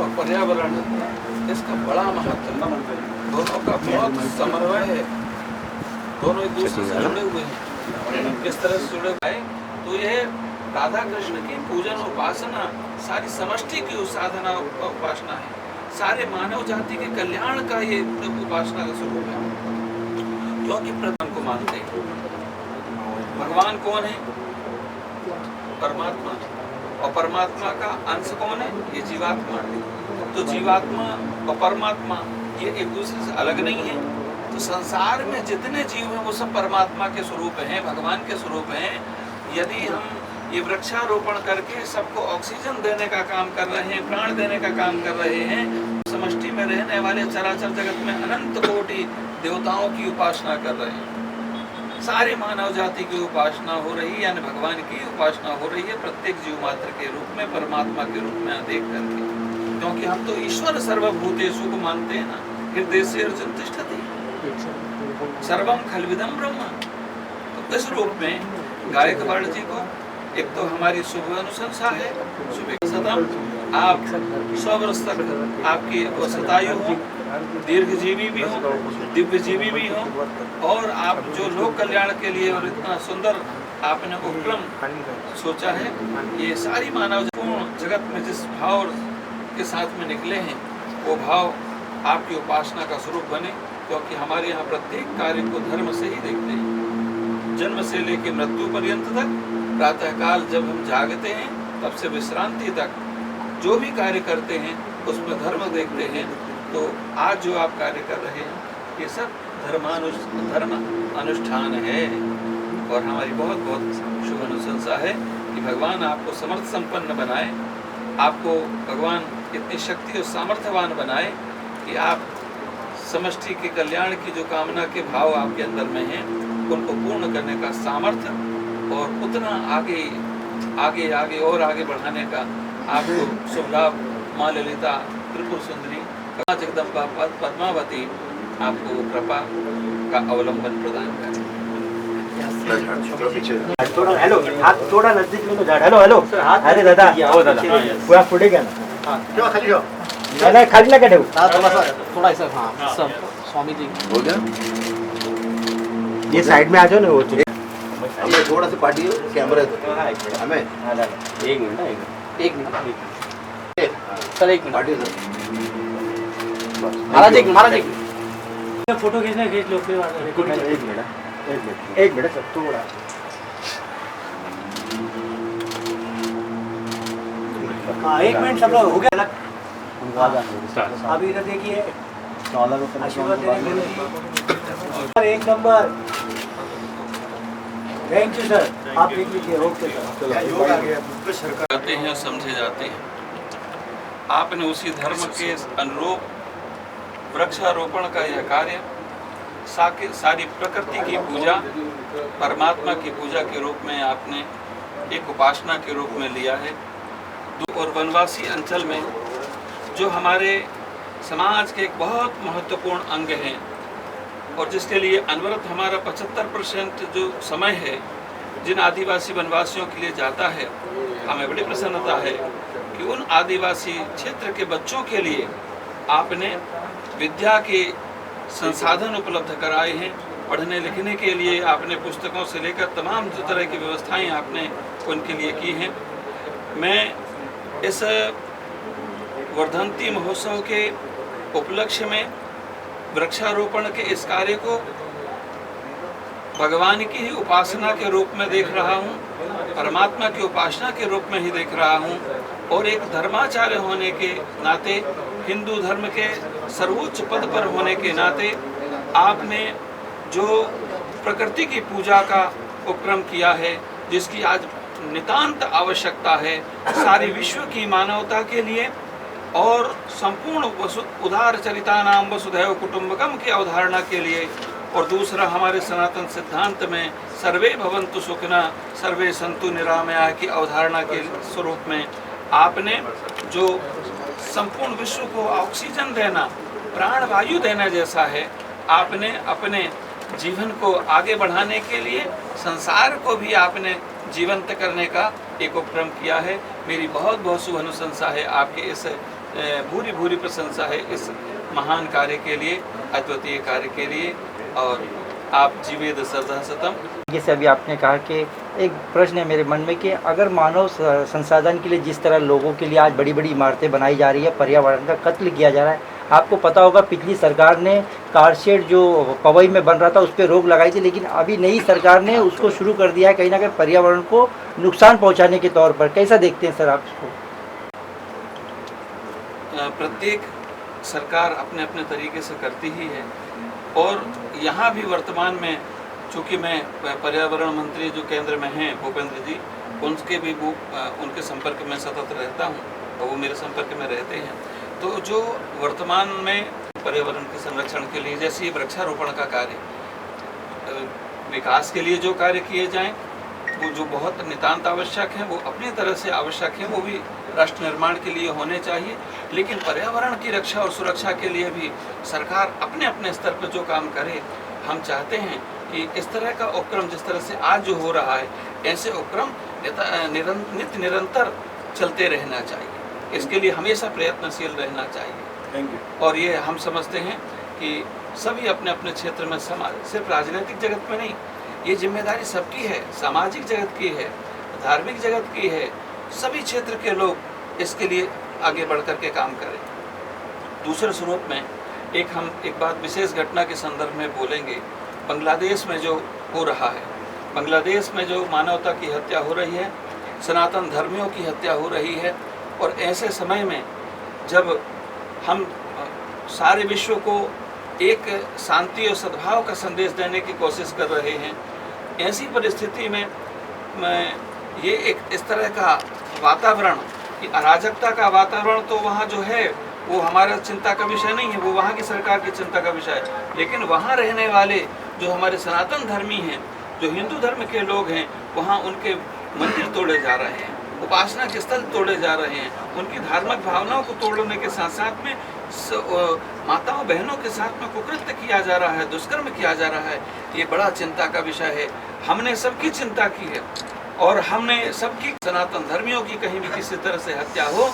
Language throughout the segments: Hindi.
और पर्यावरण, इसका बड़ा महत्व है। दोनों का बहुत समन्वय है, दोनों एक दूसरे से जुड़े हुए हैं। किस तरह से जुड़े हुए हैं तो यह राधा कृष्ण की पूजन उपासना सारी समष्टि की साधना उपासना है, सारे मानव जाति के कल्याण का ये उपासना का स्वरूप है। क्योंकि प्रधान को मानते हैं, भगवान कौन है? परमात्मा, और परमात्मा का अंश कौन है? ये जीवात्मा। तो जीवात्मा और परमात्मा ये एक दूसरे से अलग नहीं है। तो संसार में जितने जीव हैं वो सब परमात्मा के स्वरूप हैं, भगवान के स्वरूप हैं। यदि हम ये वृक्षारोपण करके सबको ऑक्सीजन देने का काम कर रहे हैं, प्राण देने का काम कर रहे हैं, समष्टि में रहने वाले चराचर जगत में अनंत कोटि देवताओं की उपासना कर रहे हैं, सारी मानव जाति की उपासना हो रही है, यानी भगवान की उपासना हो रही है, प्रत्येक जीव मात्र के रूप में, परमात्मा के रूप में देख करके। क्योंकि हम तो ईश्वर सर्वभूतेषु को मानते हैं ना, हृदय से अर्जुन तिष्ठति सर्वम खलविदम ब्रह्म। तो इस रूप में गायकवाड़ जी को एक तो हमारी शुभ अनुशंसा है, शुभ सतम आप 100 वर्ष तक आपकी शतायु हो, दीर्घजीवी भी हो, दिव्य जीवी भी हो, और आप जो लोक कल्याण के लिए और इतना सुंदर आपने उपक्रम सोचा है, ये सारी मानव जगत में जिस भाव के साथ में निकले हैं वो भाव आपकी उपासना का स्वरूप बने। क्योंकि हमारे यहाँ प्रत्येक कार्य को धर्म से ही देखते हैं, जन्म से लेकर मृत्यु पर्यंत तक, प्रातःकाल जब हम जागते हैं तब से विश्रांति तक जो भी कार्य करते हैं उसमें धर्म देखते हैं। तो आज जो आप कार्य कर रहे हैं ये सब धर्म अनुष्ठान है, और हमारी बहुत बहुत शुभ अनुशंसा है कि भगवान आपको समर्थ संपन्न बनाए, आपको भगवान इतनी शक्ति और सामर्थ्यवान बनाए कि आप समष्टि के कल्याण की जो कामना के भाव आपके अंदर में हैं उनको पूर्ण करने का सामर्थ्य और उतना आगे आगे आगे और आगे बढ़ाने का आपको शुभ लाभ माँ ललिता त्रिपुर सुंदरी जगदम्बा पद्मावती आपको कृपा का अवलंबन प्रदान करें। थोड़ा हेलो, हाथ थोड़ा नजदीक में तो झाड़। हेलो हेलो, अरे दादा, हो दादा पूरा पुढे घ्या ना, क्यों खाली हो? नाही खाली नका ठेवू, थोड़ा सा हाँ सब स्वामी जी हो गया। ये साइड में आ जाओ ना, वो हमें थोड़ा सा पार्टी कैमरा हमें एक मिनट चल एक मिनट पार्टी महाराज एक फोटो खींचना, खींच लो फिर एक मिनट सब थोड़ा। हाँ 1 मिनट सब लोग हो गया। अभी इधर देखिए, आशीर्वाद देने एक नंबर। थैंक यू सर, आप देख लीजिए। ओके सर, जाते हैं समझे जाते हैं। आपने उसी धर्म के अनुरूप वृक्षारोपण का यह कार्य सारी प्रकृति की पूजा, परमात्मा की पूजा के रूप में आपने एक उपासना के रूप में लिया है। और वनवासी अंचल में जो हमारे समाज के एक बहुत महत्वपूर्ण अंग हैं और जिसके लिए अनवरत हमारा 75% जो समय है जिन आदिवासी वनवासियों के लिए जाता है, हमें बड़ी प्रसन्नता है कि उन आदिवासी क्षेत्र के बच्चों के लिए आपने विद्या के संसाधन उपलब्ध कराए हैं। पढ़ने लिखने के लिए आपने पुस्तकों से लेकर तमाम जो तरह की व्यवस्थाएं आपने उनके लिए की हैं। मैं इस वर्धंती महोत्सव के उपलक्ष्य में वृक्षारोपण के इस कार्य को भगवान की ही उपासना के रूप में देख रहा हूँ, परमात्मा की उपासना के रूप में ही देख रहा हूँ। और एक धर्माचार्य होने के नाते, हिंदू धर्म के सर्वोच्च पद पर होने के नाते आपने जो प्रकृति की पूजा का उपक्रम किया है, जिसकी आज नितांत आवश्यकता है सारी विश्व की मानवता के लिए और संपूर्ण उदार चरितानाम वसुधैव कुटुंबकम की अवधारणा के लिए, और दूसरा हमारे सनातन सिद्धांत में सर्वे भवन्तु सुखिनः सर्वे सन्तु निरामया की अवधारणा के स्वरूप में आपने जो संपूर्ण विश्व को ऑक्सीजन देना, प्राण वायु देना जैसा है, आपने अपने जीवन को आगे बढ़ाने के लिए संसार को भी आपने जीवंत करने का एक उपक्रम किया है। मेरी बहुत बहुत शुभ अनुशंसा है आपके इस भूरी भूरी प्रशंसा है इस महान कार्य के लिए, अद्वितीय कार्य के लिए। और आप जीवेद सदा सतम। जैसे अभी आपने कहा कि एक प्रश्न है मेरे मन में कि अगर मानव संसाधन के लिए जिस तरह लोगों के लिए आज बड़ी बड़ी इमारतें बनाई जा रही है, पर्यावरण का कत्ल किया जा रहा है। आपको पता होगा पिछली सरकार ने कारशेड जो पवई में बन रहा था उस पर रोक लगाई थी, लेकिन अभी नई सरकार ने उसको शुरू कर दिया है कहीं ना कहीं पर्यावरण को नुकसान पहुंचाने के तौर पर। कैसा देखते हैं सर आप इसको? प्रत्येक सरकार अपने अपने तरीके से करती ही है, और यहाँ भी वर्तमान में चूँकि मैं पर्यावरण मंत्री जो केंद्र में हैं भूपेंद्र जी, उनके भी उनके संपर्क में सतत रहता हूँ और वो मेरे संपर्क में रहते हैं। तो जो वर्तमान में पर्यावरण के संरक्षण के लिए जैसे वृक्षारोपण का कार्य, विकास के लिए जो कार्य किए जाएं वो जो बहुत नितांत आवश्यक है, वो अपनी तरह से आवश्यक है, वो भी राष्ट्र निर्माण के लिए होने चाहिए। लेकिन पर्यावरण की रक्षा और सुरक्षा के लिए भी सरकार अपने अपने स्तर पर जो काम करे, हम चाहते हैं कि इस तरह का उपक्रम जिस तरह से आज जो हो रहा है, ऐसे उपक्रम नित्य निरंतर चलते रहना चाहिए। इसके लिए हमेशा प्रयत्नशील रहना चाहिए। और ये हम समझते हैं कि सभी अपने अपने क्षेत्र में, समाज सिर्फ राजनीतिक जगत में नहीं, ये जिम्मेदारी सबकी है, सामाजिक जगत की है, धार्मिक जगत की है। सभी क्षेत्र के लोग इसके लिए आगे बढ़ कर के काम करें। दूसरे स्वरूप में हम एक बात विशेष घटना के संदर्भ में बोलेंगे। बांग्लादेश में जो हो रहा है, बांग्लादेश में जो मानवता की हत्या हो रही है, सनातन धर्मियों की हत्या हो रही है, और ऐसे समय में जब हम सारे विश्व को एक शांति और सद्भाव का संदेश देने की कोशिश कर रहे हैं, ऐसी परिस्थिति में ये एक इस तरह का वातावरण, कि अराजकता का वातावरण तो वहाँ जो है वो हमारा चिंता का विषय नहीं है, वो वहाँ की सरकार की चिंता का विषय है। लेकिन वहाँ रहने वाले जो हमारे सनातन धर्मी हैं, जो हिंदू धर्म के लोग हैं, वहाँ उनके मंदिर तोड़े जा रहे हैं, उपासना के स्थल तोड़े जा रहे हैं, उनकी धार्मिक भावनाओं को तोड़ने के साथ साथ में माताओं बहनों के साथ में कुकृत्य किया जा रहा है, दुष्कर्म किया जा रहा है। ये बड़ा चिंता का विषय है। हमने सबकी चिंता की है, और हमने सबकी सनातन धर्मियों की कहीं भी किसी तरह से हत्या हो,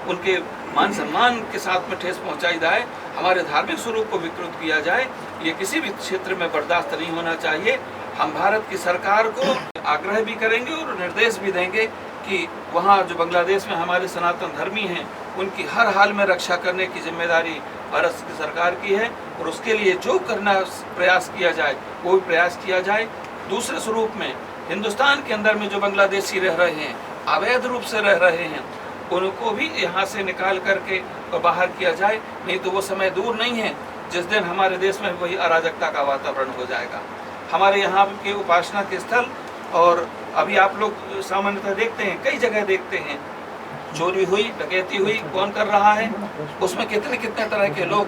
उनके मान सम्मान के साथ में ठेस पहुंचाई जाए, हमारे धार्मिक स्वरूप को विकृत किया जाए, ये किसी भी क्षेत्र में बर्दाश्त नहीं होना चाहिए। हम भारत की सरकार को आग्रह भी करेंगे और निर्देश भी देंगे कि वहाँ जो बांग्लादेश में हमारे सनातन धर्मी हैं, उनकी हर हाल में रक्षा करने की जिम्मेदारी भारत की सरकार की है, और उसके लिए जो करना प्रयास किया जाए वो भी प्रयास किया जाए। दूसरे स्वरूप में हिंदुस्तान के अंदर में जो बांग्लादेशी रह रहे हैं, अवैध रूप से रह रहे हैं, उनको भी यहाँ से निकाल करके बाहर किया जाए। नहीं तो वो समय दूर नहीं है जिस दिन हमारे देश में वही अराजकता का वातावरण हो जाएगा। हमारे यहाँ के उपासना के स्थल, और अभी आप लोग सामान्यतः देखते हैं, कई जगह देखते हैं, चोरी हुई, डकैती हुई, कौन कर रहा है, उसमें कितने कितने तरह के लोग,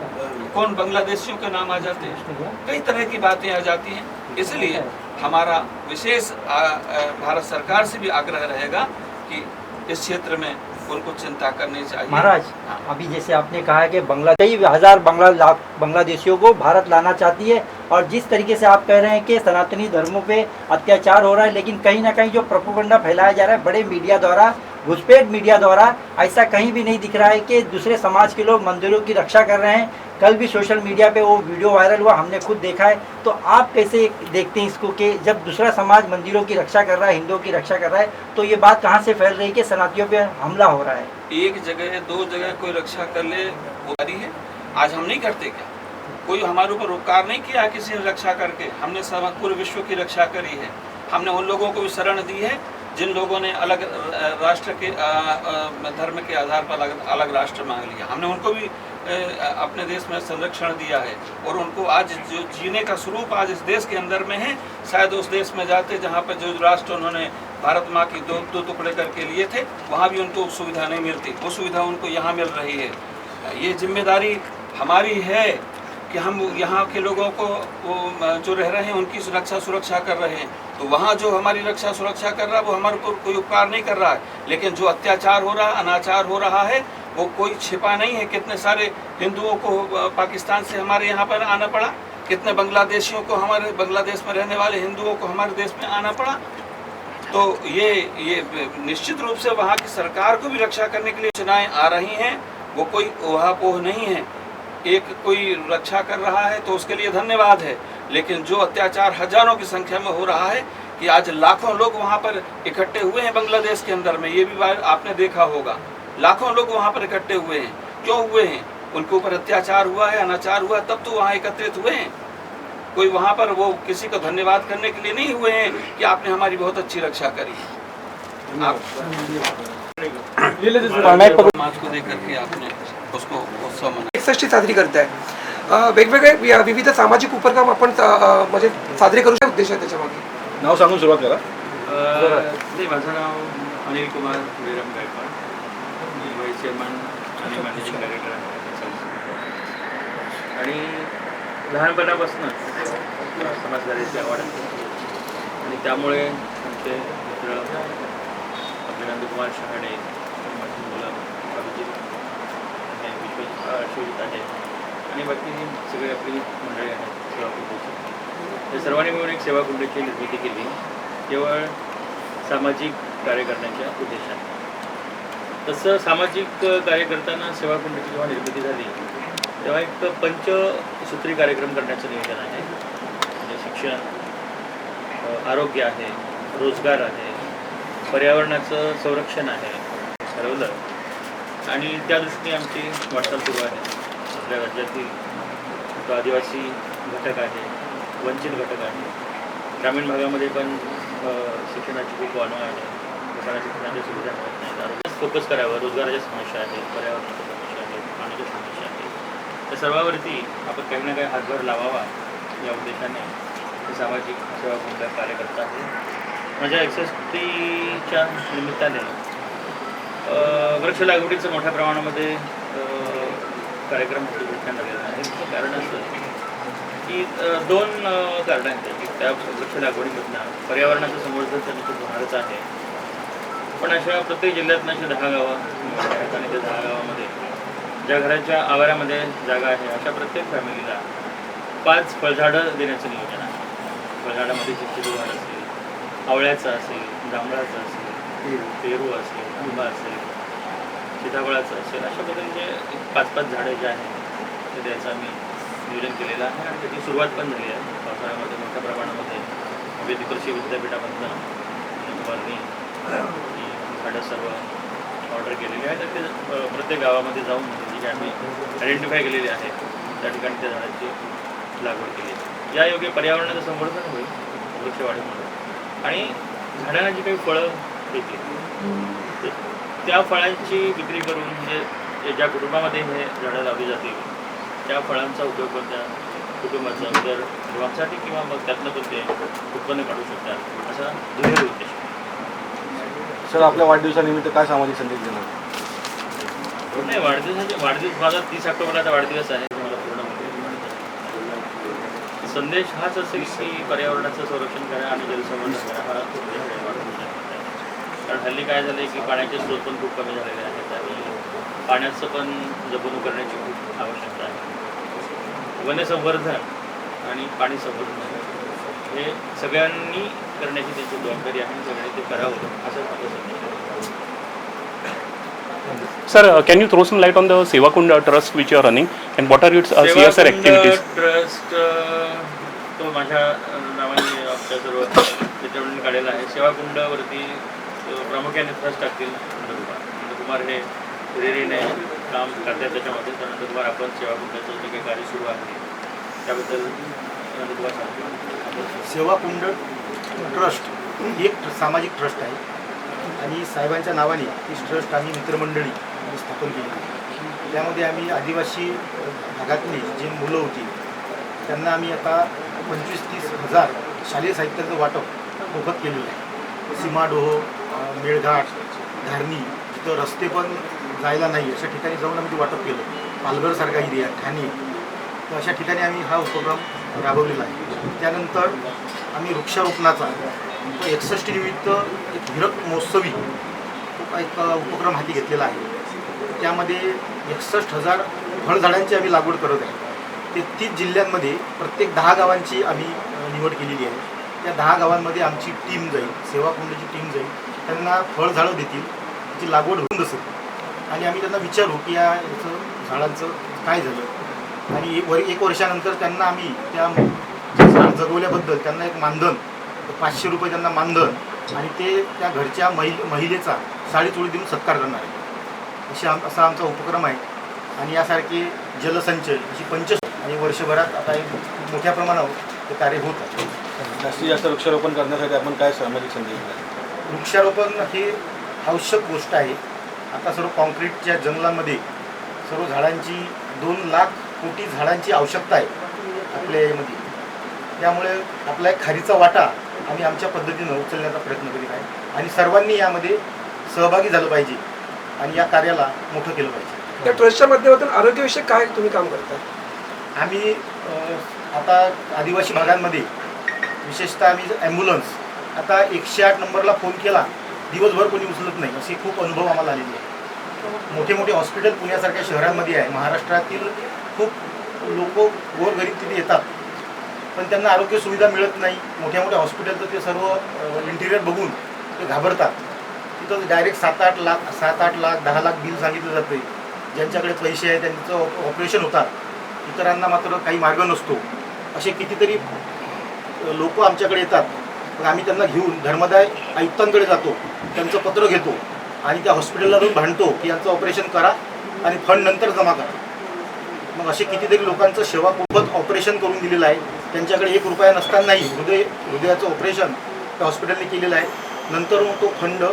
कौन बांग्लादेशियों के नाम आ जाते हैं, कई तरह की बातें आ जाती हैं। इसलिए हमारा विशेष भारत सरकार से भी आग्रह रहेगा कि इस क्षेत्र में उनको चिंता करनी चाहिए। महाराज, अभी जैसे आपने कहा है कि कई हजार बांग्लादेशियों को भारत लाना चाहती है, और जिस तरीके से आप कह रहे हैं कि सनातनी धर्मों पे अत्याचार हो रहा है, लेकिन कहीं ना कहीं जो प्रोपेगेंडा फैलाया जा रहा है बड़े मीडिया द्वारा, घुसपैठ मीडिया द्वारा, ऐसा कहीं भी नहीं दिख रहा है कि दूसरे समाज के लोग मंदिरों की रक्षा कर रहे हैं। कल भी सोशल मीडिया पे वो वीडियो वायरल हुआ, हमने खुद देखा है। तो आप कैसे देखते हैं इसको कि जब दूसरा समाज मंदिरों की रक्षा कर रहा है, हिंदुओं की रक्षा कर रहा है, तो ये बात कहाँ से फैल रही है कि सनातनियों पे हमला हो रहा है? एक जगह दो जगह कोई रक्षा कर ले वो है। आज हम नहीं करते क्या? कोई हमारे ऊपर उपकार नहीं किया किसी ने रक्षा करके। हमने पूरे विश्व की रक्षा करी है। हमने उन लोगों को भी शरण दी है जिन लोगों ने अलग राष्ट्र के धर्म के आधार पर अलग राष्ट्र मांग लिया। हमने उनको भी अपने देश में संरक्षण दिया है, और उनको आज जो जीने का स्वरूप आज इस देश के अंदर में है, शायद उस देश में जाते जहाँ पर जो राष्ट्र उन्होंने भारत माँ की दो टुकड़े करके लिए थे, वहाँ भी उनको सुविधा नहीं मिलती। वो सुविधा उनको यहाँ मिल रही है। ये जिम्मेदारी हमारी है कि हम यहाँ के लोगों को जो रह रहे हैं उनकी सुरक्षा कर रहे हैं। तो वहाँ जो हमारी रक्षा सुरक्षा कर रहा है वो हमारे को कोई उपकार नहीं कर रहा है। लेकिन जो अत्याचार हो रहा है, अनाचार हो रहा है, वो कोई छिपा नहीं है। कितने सारे हिंदुओं को पाकिस्तान से हमारे यहाँ पर आना पड़ा, कितने बांग्लादेशियों को, हमारे बांग्लादेश में रहने वाले हिंदुओं को हमारे देश में आना पड़ा। तो ये निश्चित रूप से वहाँ की सरकार को भी रक्षा करने के लिए योजनाएं आ रही हैं, वो कोई ऊहापोह नहीं है। एक कोई रक्षा कर रहा है तो उसके लिए धन्यवाद है, लेकिन जो अत्याचार हजारों की संख्या में हो रहा है कि आज लाखों लोग वहाँ पर इकट्ठे हुए हैं बांग्लादेश के अंदर में, ये भी बात आपने देखा होगा। लाखों लोग वहाँ पर इकट्ठे हुए हैं, क्यों हुए हैं? उनके ऊपर अत्याचार हुआ है, अनाचार हुआ, तब तो वहाँ एकत्रित हुए हैं। कोई वहाँ पर वो किसी को धन्यवाद करने के लिए नहीं हुए हैं कि आपने हमारी बहुत अच्छी रक्षा करी। आप समाज को देख करके आपने उसको उत्सव मनाया। 61 साजरी करताय। वेगवेगळे विविध सामाजिक उपक्रम आपण म्हणजे साजरे करू शकतो उद्देश आहे त्याच्यामागे। नाव सांगून सुरुवात करा. माझं नाव अनिल कुमार विरम गायकवाड, मी व्हाईस चेअरमन आणि मॅनेजिंग डायरेक्टर आहे. आणि लहानपणापासूनच समाजकार्याची आवड आहे आणि त्यामुळे आमचे मित्र आपले नंदकुमार शहाणे, माझी मुलं अभिजित आहे, शिवजित आहे आणि बाकी सगळी आपली मंडळी आहेत सेवाकुंडाची. या सर्वांनी मिळून एक सेवाकुंडाची निर्मिती केली, केवळ सामाजिक कार्य करण्याच्या उद्देशाने. तसं सामाजिक कार्य करताना सेवाकुंडाची जेव्हा निर्मिती झाली तेव्हा एक पंचसूत्री कार्यक्रम करण्याचं नियोजन आहे. म्हणजे शिक्षण, आरोग्य आहे, रोजगार आहे, पर्यावरणाचं संरक्षण आहे ठरवलं आणि त्या दृष्टीने आमची वाटचाल सुरू आहे. आपल्या राज्यातील जो आदिवासी घटक आहे, वंचित घटक आहे, ग्रामीण भागामध्ये पण शिक्षणाची खूप वानवा आहे, लोकांना शिक्षणाच्या सुविधा मिळत नाहीत. आरोग्यात फोकस करावं, रोजगाराच्या समस्या आहेत, पर्यावरणाच्या समस्या आहेत, पाण्याच्या समस्या आहेत, त्या सर्वावरती आपण काही ना काही हातभार लावावा या उद्देशाने सामाजिक सेवाकुंड कार्य करत आहे. माझ्या 61च्या निमित्ताने वृक्ष लागवडीचं मोठ्या प्रमाणामध्ये कार्यक्रम घेण्यात आलेला आहे. कारण असं की दोन कारण आहेत. त्या वृक्ष लागवडीमधनं पर्यावरणाचं संवर्धन तर निश्चित होणारच आहे, पण अशा प्रत्येक जिल्ह्यातनं अशा 10 गावं आहेत आणि त्या 10 गावामध्ये ज्या घराच्या आवारामध्ये जागा आहे अशा प्रत्येक फॅमिलीला 5 फळझाडं देण्याचं नियोजन आहे. फळझाडामध्ये चिंचेचं झाड असेल, आवळ्याचं असेल, जांभळाचं असेल, पेरू असेल, आंबा असेल, सीताफळाचं असेल, अशा पद्धतीचे 5-5 झाडं जे आहेत ते द्यायचं आम्ही नियोजन केलेलं आहे आणि त्याची सुरुवात पण झाली आहे. पावसाळ्यामध्ये मोठ्या प्रमाणामध्ये विविध कृषी विद्यापीठामधनं कुमारनी ही झाडं सर्व ऑर्डर केलेली आहेत आणि ते प्रत्येक गावामध्ये जाऊन जी आम्ही आयडेंटिफाय केलेली आहे त्या ठिकाणी त्या झाडाची लागवड केली. या योग्य पर्यावरणाचं संवर्धन होईल वृक्षवाढीमुळे आणि झाडांना जी काही फळं येतील त्या फळांची विक्री करून म्हणजे ज्या कुटुंबामध्ये हे झाडं लावली जातील त्या फळांचा उपयोग पण त्या कुटुंबाचा उदरनिर्वाहासाठी किंवा मग त्यातनं पण ते उत्पन्न काढू शकतात असा दुहेरी उद्देश. सर, आपल्या वाढदिवसानिमित्त काय सामाजिक संदेश देणार? नाही, वाढदिवस माझा 30 ऑक्टोबरला वाढदिवस आहे. मला पूर्ण संदेश हाच असेल की पर्यावरणाचं संरक्षण करा आणि जलसंवर्धन करा हा उद्देश आहे वाढदिवसाचा. कारण हल्ली काय झालं आहे की पाण्याचे स्रोत पण खूप कमी झालेले आहेत आणि पाण्याचं पण जपणूक करण्याची खूप आवश्यकता आहे. वनसंवर्धन आणि पाणी संवर्धन हे सगळ्यांनी करण्याची त्यांची जबाबदारी आहे आणि सगळ्यांनी ते करावं असं माझं संदेश आहे. Sir, can you throw some light on the Sevakund Trust which you are running and what are its CSR activities? Trust तो माझ्या नावाने आमच्या सर्व त्याच्यावरून काढलेला आहे. सेवाकुंडावरती प्रामुख्याने ट्रस्ट टाकतील नंदकुमार हे हिरिरीने काम करतात त्याच्यामध्ये. तर नंदकुमार आपण सेवाकुंडाचं जे काही कार्य सुरू आहे त्याबद्दल नंदकुमार सांगतो. सेवाकुंड ट्रस्ट ही एक सामाजिक ट्रस्ट आहे आणि साहेबांच्या नावाने ही ट्रस्ट आम्ही मित्रमंडळी स्थापन केली. त्यामध्ये आम्ही आदिवासी भागातली जी मुलं होती त्यांना आम्ही आता 25-30 हजार शालेय साहित्याचं वाटप मोफत केलेलं आहे. सीमाडोह, मेळघाट, धारणी तिथं रस्ते पण जायला नाही अशा ठिकाणी जाऊन आम्ही ते वाटप केलं. पालघरसारखा एरिया, ठाणे, तर अशा ठिकाणी आम्ही हा उपक्रम राबवलेला आहे. त्यानंतर आम्ही वृक्षारोपणाचा 61 निमित्त एक हिरक महोत्सवी एक उपक्रम हाती घेतलेला आहे. त्यामध्ये 61,000 फळझाडांची आम्ही लागवड करत आहे. 33 जिल्ह्यांमध्ये प्रत्येक 10 गावांची आम्ही निवड केलेली आहे. त्या 10 गावांमध्ये आमची टीम जाईल, सेवाकुंडाची टीम जाईल, त्यांना फळझाडं देतील, त्याची लागवड होऊन असेल आणि आम्ही त्यांना विचारू की या याचं झाडांचं काय झालं. आणि एक वर्षानंतर त्यांना आम्ही त्या झाड जगवल्याबद्दल त्यांना एक मानधन 500 रुपये त्यांना मानधन आणि ते त्या घरच्या महिलेचा साडीचोळी देऊन सत्कार करणार आहे. असा आमचा उपक्रम आहे. आणि यासारखे जलसंचय अशी आणि वर्षभरात आता एक मोठ्या प्रमाणावर ते कार्य होत आहे. जास्तीत जास्त वृक्षारोपण करण्यासाठी आपण काय सामाजिक संदेश द्याल? वृक्षारोपण हे आवश्यक गोष्ट आहे. आता सर्व कॉन्क्रीटच्या जंगलामध्ये सर्व झाडांची 2 लाख कोटी झाडांची आवश्यकता आहे आपल्या यामध्ये. त्यामुळे आपला एक खारीचा वाटा आम्ही आमच्या पद्धतीनं उचलण्याचा प्रयत्न करीत आहे. आणि सर्वांनी यामध्ये सहभागी झालं पाहिजे आणि या कार्याला मोठं केलं पाहिजे. त्या ट्रस्टच्या माध्यमातून आरोग्यविषयक काय तुम्ही काम करता? आम्ही आता आदिवासी भागांमध्ये विशेषतः आम्ही ॲम्ब्युलन्स आता 108 नंबरला फोन केला दिवसभर कोणी उचलत नाही असे खूप अनुभव आम्हाला आलेले आहे. मोठे मोठे हॉस्पिटल पुण्यासारख्या शहरांमध्ये आहे. महाराष्ट्रातील खूप लोक गोरगरीब तिथे येतात पण त्यांना आरोग्य सुविधा मिळत नाही. मोठ्या मोठ्या हॉस्पिटलचं ते सर्व इंटिरियर बघून ते घाबरतात. तिथं डायरेक्ट 7-8 लाख 10 लाख बिल सांगितलं जातं. ज्यांच्याकडे पैसे आहे त्यांचं ऑपरेशन होतात, इतरांना मात्र काही मार्ग नसतो. असे कितीतरी लोक आमच्याकडे येतात. मग आम्ही त्यांना घेऊन धर्मदाय आयुक्तांकडे जातो, त्यांचं पत्र घेतो आणि त्या हॉस्पिटलला जाऊन भांडतो की यांचं ऑपरेशन करा आणि फंड नंतर जमा करा. मग असे कितीतरी लोकांचं सेवापूर्वक ऑपरेशन करून दिलेलं आहे. त्यांच्याकडे 1 रुपया नसतानाही हृदयाचं ऑपरेशन त्या हॉस्पिटलने केलेलं आहे. नंतर मग तो फंड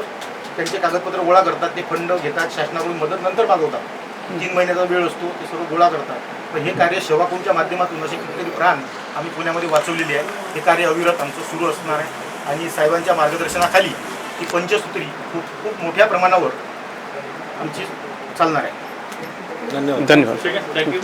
त्यांचे कागदपत्र गोळा करतात, ते फंड घेतात, शासनाकडून मदत नंतर मागवतात. 3 महिन्याचा वेळ असतो, ते सर्व गोळा करतात. पण हे कार्य सेवाकुंजच्या माध्यमातून असे कितीतरी प्राण आम्ही पुण्यामध्ये वाचवलेले आहे. हे कार्य अविरत आमचं सुरू असणार आहे आणि साहेबांच्या मार्गदर्शनाखाली ही पंचसूत्री खूप मोठ्या प्रमाणावर आमची चालणार आहे. धन्यवाद. धन्यवाद. ठीक आहे, थँक्यू.